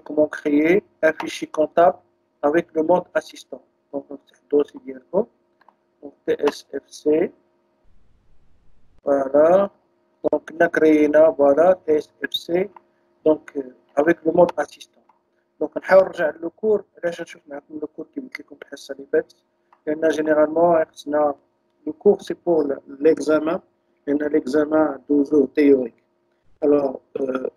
comment créer un fichier comptable avec le mode assistant. Donc, on va dossier ديالكم. Donc, TSFC. Voilà. Donc, on a créé voilà, TSFC. Donc, avec le mode assistant. Donc, on va regarder le cours. Là, je vais vous le cours qui vous dit qu'on généralement, le cours, c'est pour l'examen. Il y a l'examen 12 théorique. Alors,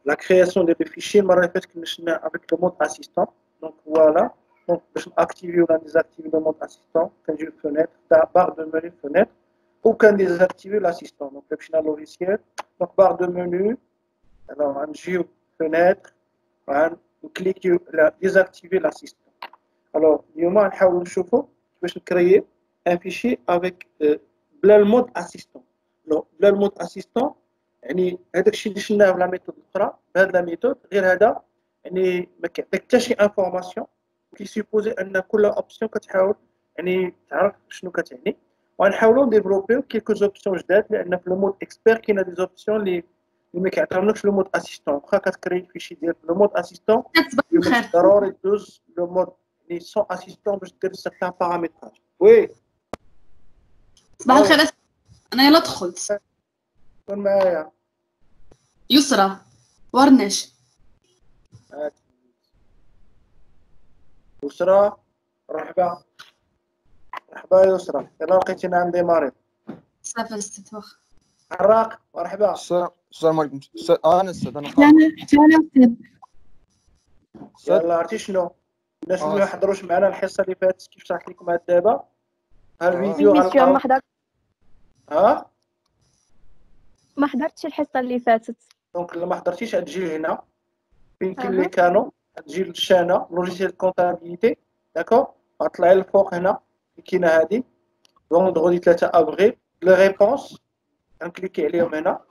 la création des fichiers, je répète que nous avec le mode assistant. Donc, voilà. Donc, je vais activer ou désactiver le mode assistant. Quand j'ai une fenêtre, barre de menu fenêtre. Ou quand désactiver l'assistant. Donc, le logiciel. Donc, barre de menu. Alors, j'ai fenêtre. On clique désactiver l'assistant. Alors, nous allons créer un fichier avec le mode assistant. Alors, le mode assistant, يعني هذاك الشيء اللي شفناه في لا ميثود الاخرى بهذه لا ميثود غير هذا يعني ما كيعطيك حتى شي انفورماسيون كيسيبوزي ان كل اوبسيون كتحاول يعني تعرف شنو كتعني وغنحاولوا نديفلوبيو كيلكو اوبسيون جداد لان في لو مود اكسبير كاينه دي اوبسيون اللي ما كيعطيونكش لو مود اسيستون واخا كتكري فيشي ديال لو مود اسيستون ضروري دوز لو مود يعني سون اسيستون باش دير سيغتان بارامتراج وي صباح الخير انا يلا دخلت كون معايا يسرى ورنش يسرى مرحبا مرحبا يسرى يلا لقيتينا عندي مريض صافي الست واخا حراق مرحبا السلام عليكم انا استاذ انا يلا عرفتي شنو الناس اللي ما حضروش معنا الحصه اللي فاتت كيف شرحت لكم هاد دابا ها الفيديو ما حضرت ها ما حضرتش الحصه اللي فاتت دونك الا ما حضرتيش غتجي هنا فين كاين لي كانو غتجي للشانه لوجيسيال كونتابيليتي داكور غطلعي للفوق هنا اللي كاينه هادي فوندغودي 3 افريل لي ريبونس غنكليكي عليهم هنا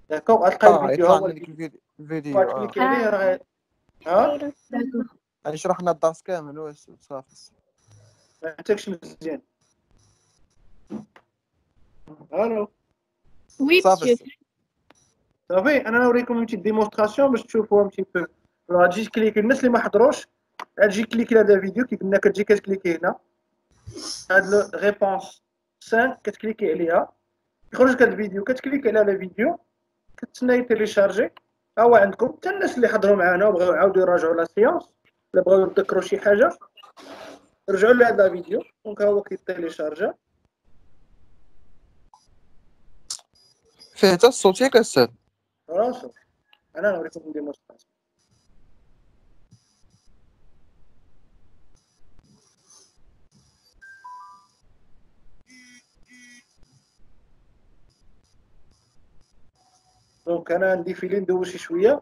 داكور غتلقاي الفيديو هو الفيديو غتكليكي عليه راه ها يعني شرحنا الدرس كامل صافي ما عندكش مزيان الو وي صافي صافي انا نوريكم انت ديمونستراسيون باش تشوفوها un petit peu غتجي كليكي الناس اللي ما حضروش غتجي كليكي على هذا الفيديو كيف قلنا كتجي كتكليكي هنا هاد ريبونس 5 كتكليكي عليها يخرج لك هاد الفيديو كتكليكي على الفيديو كتسنى يتيليشارجي ها هو عندكم حتى الناس اللي حضروا معنا وبغاو يعاودوا يراجعوا لا سيونس ولا بغاو يتذكروا شي حاجه رجعوا لهذا الفيديو دونك ها هو كيتيليشارجا فيه حتى الصوت ياك استاذ راسو انا نوريكم ديمونستراسيون دونك انا عندي فيلين ندوز شي شويه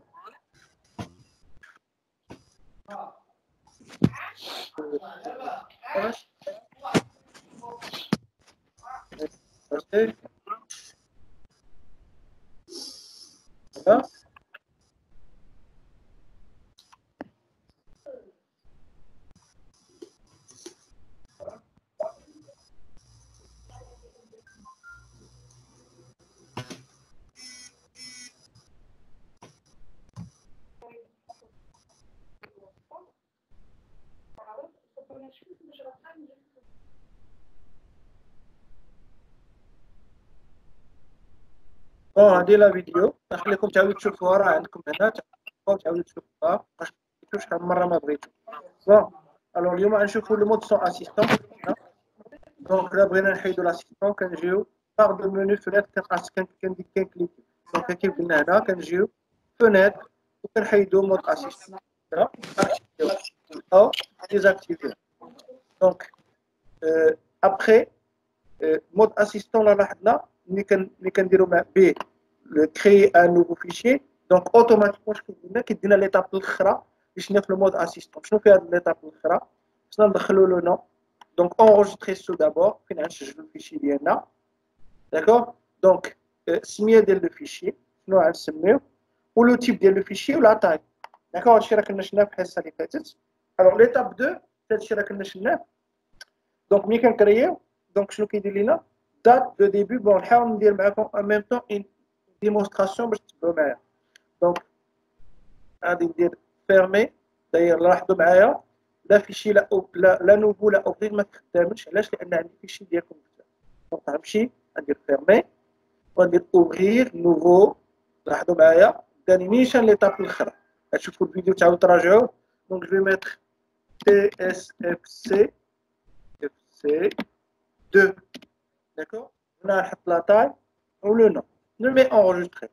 بون هادي لا فيديو نخليكم تعاودوا تشوفوها راه عندكم هنا تعاودوا تشوفوها باش تشوفوا شحال من مره ما بغيتو بون الوغ اليوم غنشوفوا لو مود سون اسيستون دونك الا بغينا نحيدو لاسيستون كنجيو باغ دو منو فنيتر كنكليكي دونك كيف قلنا هنا كنجيو فنيتر وكنحيدو مود اسيستون او ديزاكتيفي دونك ابخي مود اسيستون لا لاحظنا ملي كنديرو مع به كريي ان نوفو فيشي دونك اوتوماتيكمون كيدينا ليطاب الاخرى باش ندير في المود اسيستون شنو في هاد ليطاب الاخرى خصنا ندخلو لو نو دونك اونغوجستري سو دابور فين غنسجلو الفيشي ديالنا داكوغ دونك السميه ديال لو فيشي شنو غنسميو و لو تيب ديال لو فيشي و لا تاي داكوغ هادشي راه كنا شفناه في الحصه اللي فاتت الوغ ليطاب 2 هادشي راه كنا شفناه دونك ملي كنكرييو دونك شنو كيدير لينا date de début bon نحاول ندير معكم en même temps une démonstration باش تتبعوا معايا دونك غادي ندير فيرمي. داير لاحظوا معايا لا فيشي لا نوفو لا اوبرير ما كخدامش. علاش؟ لان عندي فيشي ديالكم. دونك غنمشي غندير فيرمي وغندير اوبرير نوفو. لاحظوا معايا داني نيشان ليطاب الاخرى. غتشوفوا الفيديو تعاودوا تراجعوه. دونك جو ميتر تي اس اف سي اف سي 2. داكور. هنا نحط لا تاي و لو نو نو مي انجستري.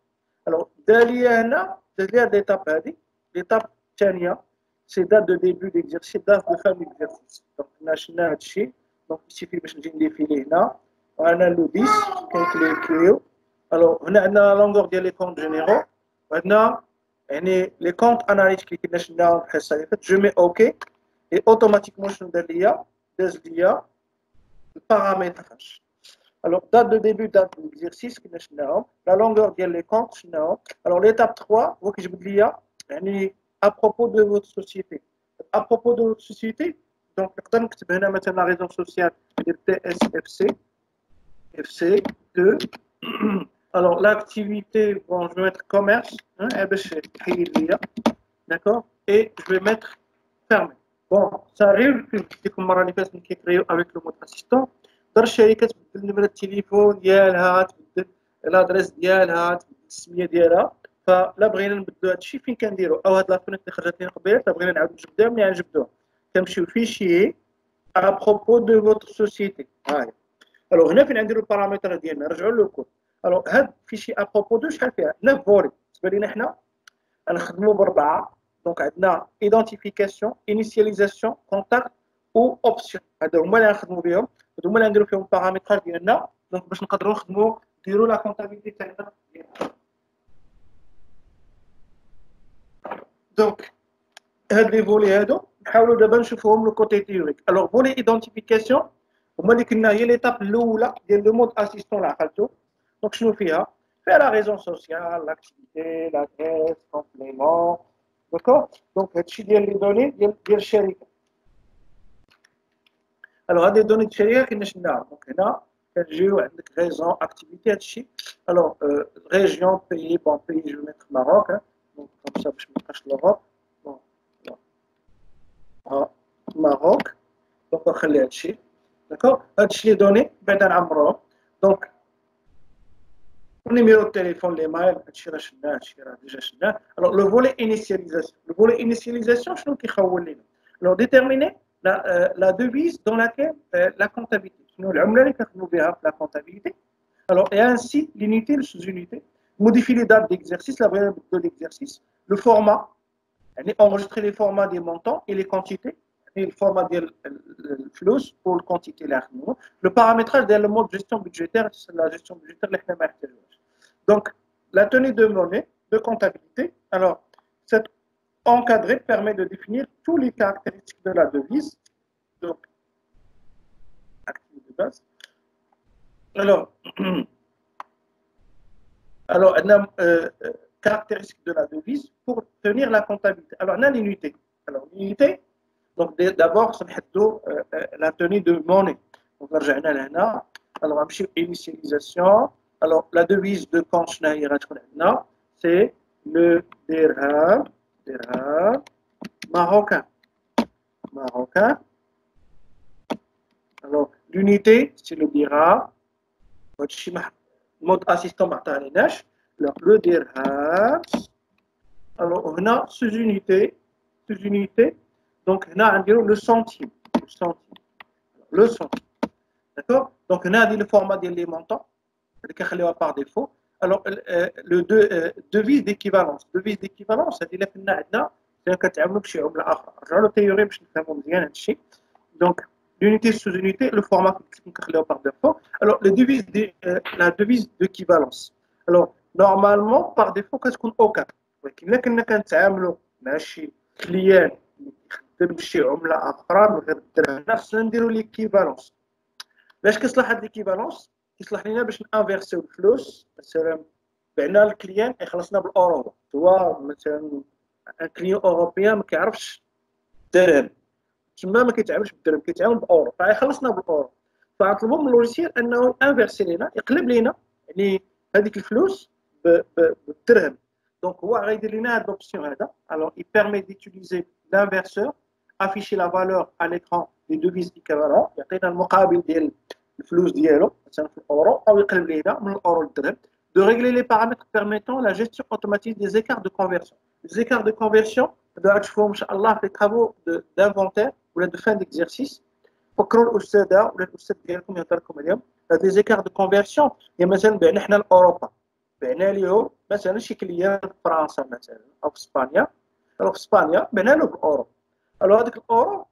الوغ داليا هنا داز ليها ليطاب هادي. ليطاب الثانيه سي دات دو ديبي ديكزيرسيس دات دو فان ديكزيرسيس. دونك هنا شفنا هادشي. دونك يسيفي باش نجي نديفيلي هنا وهنا لو 10 كنكليكيو. الوغ هنا عندنا لا لونغور ديال لي كونت جينيرو وعندنا يعني لي كونت اناليتيك اللي كنا شفناهم في الحصه اللي فاتت. جو مي اوكي اي اوتوماتيكمون شنو دار ليا؟ داز ليا البارامتراج. الوغ دات دو ديبي دات دو اكزيرسيس كنا شفناهم. لا لونغور ديال لي كونت شفناهم. الوغ ليتاب 3 هو كيجبد ليا يعني ابروبو دو فوت سوسيتي. ابروبو دو فوت سوسيتي دونك نقدر نكتب هنا مثلا لا ريزون سوسيال ديال تي اس اف سي اف سي 2. Alors l'activité, bon, je vais mettre commerce, hein, d'accord, et je vais mettre fermé. Bon, ça arrive que comme on l'a fait avec le mode assistant, dans الشركة تبدل نمرة التليفون ديالها، تبدل الادريس ديالها، تبدل السمية ديالها. فلا بغينا نبدلو هادشي فين كنديرو؟ او هاد لافونيت اللي خرجت لنا قبيله بغينا نعاودو نجبدوها. ملي غنجبدوها كنمشيو فيشي ابروبو دو فوتر سوسيتي. ها هي. الوغ هنا فين غنديرو البارامتر ديالنا نرجعو للكود. الوغ هاد فيشي ابروبو دو شحال فيها 9 فولي. بالنسبه لينا حنا غنخدمو بربعه. دونك عندنا ايدونتيفيكاسيون انيسياليزاسيون كونتاكت و اوبسيون. هادو هما اللي غنخدمو بهم. هادو هما اللي غنديرو فيهم البارامتراج ديالنا. دونك باش نقدروا نخدمو نديرو لا كونتابيليتي تاعنا. دونك هاد لي فولي هادو نحاولوا دابا نشوفوهم لو كوتي تيوريك. الوغ فولي ايدونتيفيكاسيون هما اللي كنا هي ليطاب الاولى ديال لو مود اسيستون اللي عقلتو. دونك شنو فيها؟ فيها لا ريزون سوسيال، لاكتيفيتي، لادريس، كومبليمون. داكور. دونك هادشي ديال لي دوني ديال الشركه. الوغ هاد لي دوني ديال الشركه كنا شفناهم. دونك هنا كنجيو عندك ريزون اكتيفيتي هادشي. الوغ ريجيون بيي بون بيي جو ميتر ماروك. دونك كوم سا باش مابقاش لوروب. بون ماروك. دونك نخلي هادشي. داكور. هادشي لي دوني بعدا نعمروهم. دونك numéro de téléphone, les mails, déjà شفناه. Alors le volet initialisation. Le volet initialisation, شنو كيخول لينا؟ Alors déterminer la devise dans laquelle la comptabilité. شنو العملة اللي كنخدموا بها في la comptabilité. Alors et ainsi l'unité, le sous-unité. Modifier les dates d'exercice, la vraie de l'exercice. Le format, يعني enregistrer les formats des montants et les quantités. Et le format ديال الفلوس ou le quantité اللي خدموه. Le paramétrage ديال le mode gestion budgétaire, c'est la gestion budgétaire اللي حنا ما نحتاجوهاش. Donc, la tenue de monnaie, de comptabilité. Alors, cette encadrée permet de définir tous les caractéristiques de la devise. Donc, active de base. Alors, on a caractéristiques de la devise pour tenir la comptabilité. Alors, on a l'unité. Alors, l'unité, donc d'abord, ça la tenue de monnaie. Donc, on va alors, on va initialisation. Alors, la devise de compte, c'est le dirham marocain. Alors, l'unité, c'est le dirham. Mode assistant, le dirham. Alors, on a sous-unité. Donc, on a le centime. Le centime. D'accord? Donc, on a le format des montants. Par défaut. Alors, le devise d'équivalence. Devise d'équivalence, c'est-à-dire que donc, l'unité sous-unité, le format par défaut. Alors, la devise d'équivalence. Alors, normalement, par défaut, qu'est-ce qu'on a aucun. Mais quand on a client qui a l'équivalence. Qu'est-ce que l'équivalence? يصلح لنا باش نانفيرسيو الفلوس. مثلا بعنا الكليان يخلصنا بالاورو. هو مثلا ان كليون اوروبيان ما كيعرفش الدرهم، تما ما كيتعاملش بالدرهم، كيتعامل بالاورو، فيخلصنا بالاورو. فنطلبوا من اللوجيسيال انه انفيرسي لنا، يقلب لنا يعني هذيك الفلوس بالدرهم. Donc, هو غيدير لنا هاد l'option هذا. Alors, il permet d'utiliser l'inverseur, afficher la valeur à l'écran des devises équivalentes, يعطينا المقابل ديال الفلوس ديالو مثلا في الاورو او يقلب لينا من الاورو للدرهم. De régler les paramètres permettant la gestion automatique des écarts de conversion. Les écarts de conversion, غادي تشوفوهم ان شاء الله في les travaux d'inventaire ولا de fin d'exercice. فكروا الاستاذه ولا الاستاذ ديالكم يهضر لكم اليوم هاد لي زيكار دو كونفيرسيون. هي مثلا بعنا حنا لاوروبا، بعنا ليهم مثلا شي كليان في فرنسا مثلا او في اسبانيا، او في اسبانيا بعنا له بالاورو. الو هذاك الاورو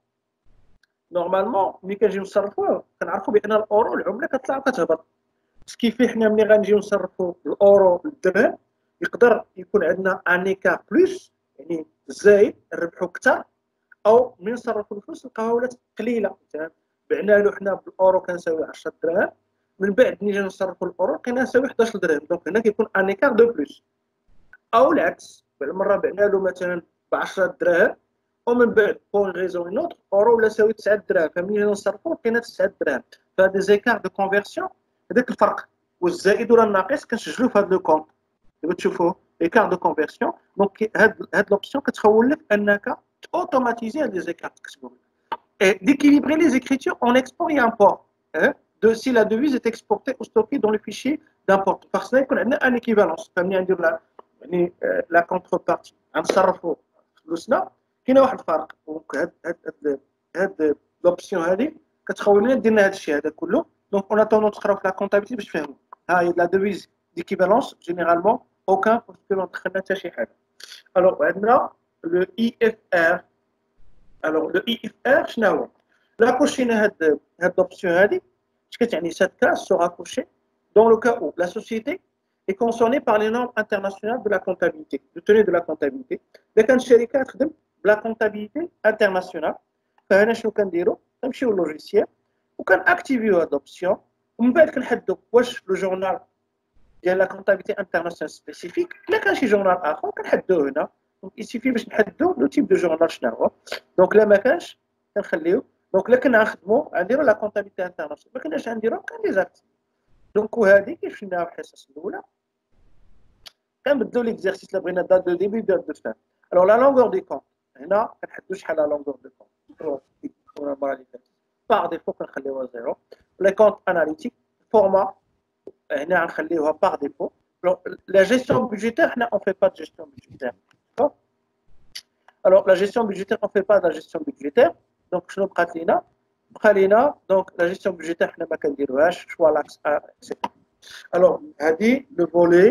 نورمالمون ملي كنجيو نصرفوه كنعرفوا بان الاورو العمله كتطلع وكتهبط. كيفاه حنا ملي غنجيو نصرفوا الاورو للدرهم يقدر يكون عندنا ان ايكار بلوس، يعني زايد نربحوا اكثر، او ملي نصرفوا الفلوس نلقاوها ولات قليله. مثلا بعنا له حنا بالاورو كنساوي 10 دراهم، من بعد ملي جينا نصرفوا الاورو لقينا نساوي 11 درهم. دونك هنا كيكون ان ايكار دو بلوس. او العكس، بالمره بعنا له مثلا ب 10 دراهم ومن بعد بون ريزون نوتر اورو ولا ساوي 9 دراهم، فملي جينا نصرفوا لقينا 9 دراهم. فهاد لي زيكار دو كونفيرسيون هذاك الفرق والزائد ولا الناقص كنسجلوه في هذا لو كونت. دابا تشوفوا ايكار دو كونفيرسيون. دونك هاد لوبسيون كتخول لك انك اوتوماتيزي هاد لي زيكار تكتبهم. Et d'équilibrer les écritures en export et import, hein, de si la devise est exportée ou stockée dans le fichier d'import. Parce qu'il y a une équivalence. La contrepartie. نصرفوا فلوسنا كاين واحد الفرق. دونك هاد لوبسيون هذه كتخول لنا دير لنا هاد الشيء هذا كله. دونك اون اتوندون تقراو في لا كونتابيلتي باش تفهموا. ها هي لا devise d'équivalence généralement aucun parce que ما دخلنا حتى شي حاجه. الوغ عندنا لو اي اف ار. Alors, le IFR, la cochine cette option, cette case sera cochée dans le cas où la société est concernée par les normes internationales de la comptabilité, de tenue de la comptabilité. Dès qu'un chérica de la comptabilité internationale, nous avons un logiciel, nous avons activé l'option, nous avons le journal de la comptabilité internationale spécifique, nous avons un journal nous Donc, il suffit de نحددوا le type de journal شنو هو. Donc là ما كانش كنخليو. Donc là كنا نخدموا نديروا لا كونتابيلتي انترناسيونال، ما كناش نديروا كان لي زاكت. دونك وهذه كيف شفناها في الحصص الاولى كنبدلوا ليكزارسيس اللي بغينا دات دو ديبي دات دو فان. الوغ لا لونغور دي كونت هنا كنحددوا شحال لا لونغور دي كونت المره اللي فاتت باغ ديفو كنخليوها زيرو. لي كونت اناليتيك فورما هنا غنخليوها باغ ديفو. لا جيستيون بودجيتير حنا اون في با دو جيستيون بودجيتير. Alors, la gestion budgétaire, on ne fait pas de la gestion budgétaire. Donc, je ne donc la gestion budgétaire, je ne sais pas choix l'axe A, etc. Alors, on dit le volet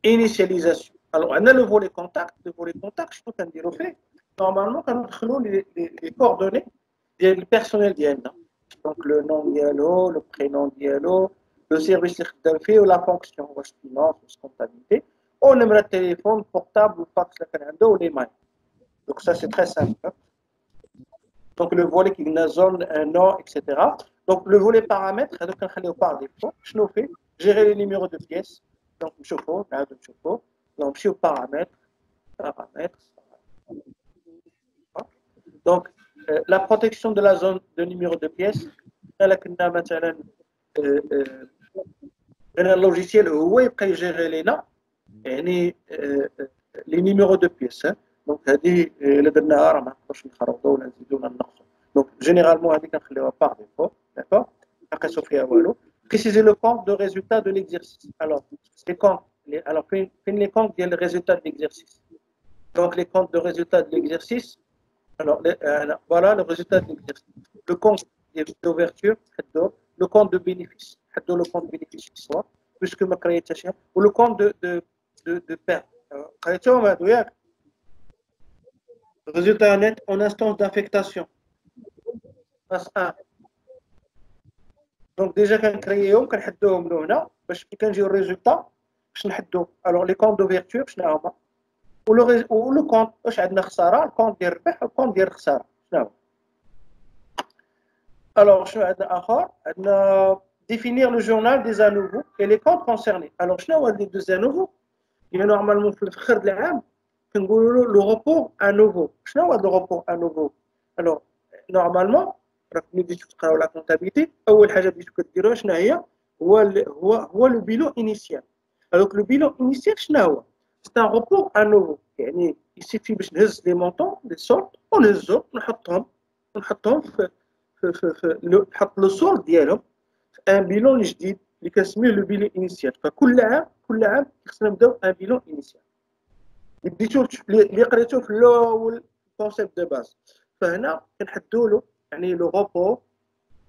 initialisation. Alors, on a le volet contact. Le volet contact, je peux dire au fait. Normalement, quand on a les coordonnées du personnel d'IELO, donc le nom d'IELO, le prénom d'IELO, le service ou la fonction, finance, comptabilité, ou le numéro de téléphone, portable, ou fax, ou les mails. Donc ça c'est très simple. Donc le volet qui a une zone, un nom, etc. Donc le volet paramètres, donc on va par défaut. Je nous fais gérer les numéros de pièces. Donc donc je suis au paramètres. Donc la protection de la zone de numéro de pièces. Un logiciel où il peut gérer les noms et les numéros de pièces. Donc, هذه اللي درناها راه ما نقدروش نخربطوا ولا نزيدوا ولا نقصوا. Donc, généralement هذه كنخليوها par défaut, d'accord. ما كنسوا فيها والو. Préciser le compte de résultat de l'exercice. Alors, les comptes, alors فين les comptes ديال les résultats de l'exercice. Donc, les comptes de résultats de l'exercice. Alors, voilà le résultat de l'exercice. Le compte d'ouverture, le compte de bénéfice, le compte de bénéfice soit puisque ما créé ou le compte de perte. قريتوهم هادو ياك. Résultat net en instance d'affectation. Phase 1. Donc déjà كنكرييهم كنحدوهم له هنا باش ملي كنجيو الريزولتا باش نحدو. alors les comptes d'ouverture شنو هما و لو كونت واش عندنا خساره الكونت ديال الربح والكونت ديال الخساره شنو هو. alors شنو عندنا اخر عندنا définir le journal des à nouveau et les comptes concernés. alors شنو هو les deux à nouveau يعني نورمالمون في الاخر ديال العام كنقولوا له لو report à nouveau. شنو هو لو report à nouveau. alors normalement راك ملي بديتو تقراو لا كونتابيلتي اول حاجه بديتو كديروها شنو هي هو لو بيلون انيسيال. alors le bilan initial شنو هو c'est un report à nouveau. يعني il suffit باش نهز les montants les soldes ونهزهم ونحطهم نحط لو سولد ديالهم في ان بيلون جديد اللي كنسميه لو بيلون انيسيال. فكل عام خصنا نبداو ان بيلون انيسيال. اللي قريتو في الاول الكونسيبت دو باز. فهنا كنحدوا له يعني لو روبور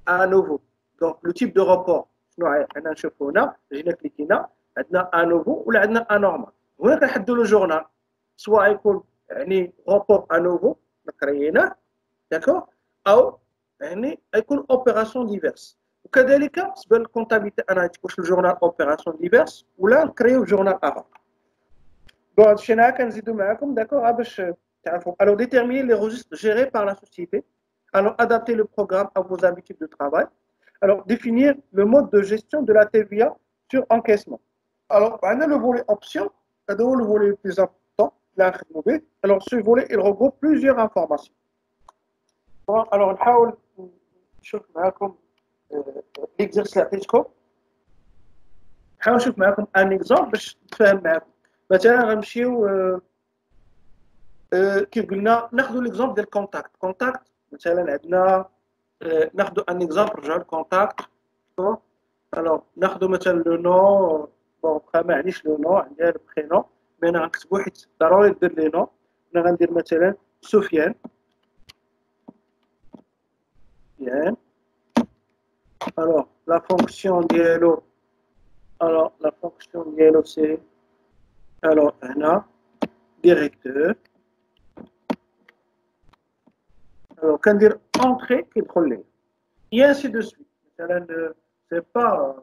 ا نوفو. دونك لو تيب دو روبور شنو انا نشوفو هنا جينا كليكينا عندنا ا نوفو ولا عندنا ا نورمال. هنا كنحدوا له جورنال سواء يكون يعني روبور ا نوفو كرييناه داكور او يعني يكون اوبيراسيون ديفيرس. وكذلك بالنسبه للكونتابيليتي اناليتيك واش الجورنال اوبيراسيون ديفيرس ولا نكريو جورنال اخر. بون هادشي انا كنزيدو معاكم داكور باش تعرفوا. Alors déterminer les registres gérés par la société. Alors adapter le programme à vos habitudes de travail. Alors définir le mode de gestion de la TVA sur encaissement. Alors on a le volet option, le volet le plus important. Alors ce volet il regroupe plusieurs informations. Bon, alors نحاول نشوف معاكم l'exercice اللي عطيتكم. نحاول نشوف معاكم ان اكزامبل باش نتفاهم معاكم. مثلا غنمشيو كيف قلنا ناخذوا ليكزامبل ديال كونتاكت. مثلا عندنا ناخذوا ان اكزامبل نرجعوا للكونتاكت. الوغ ناخذوا مثلا لو نو. بون ما معنيش لو نو عندي البرينو مي انا غنكتبو حيت ضروري ندير لي نو. انا غندير مثلا سفيان. Alors la fonction dialo, c'est alors هنا directeur. Alors كندير entrée كيدخل لي et ainsi de suite. مثلا c'est pas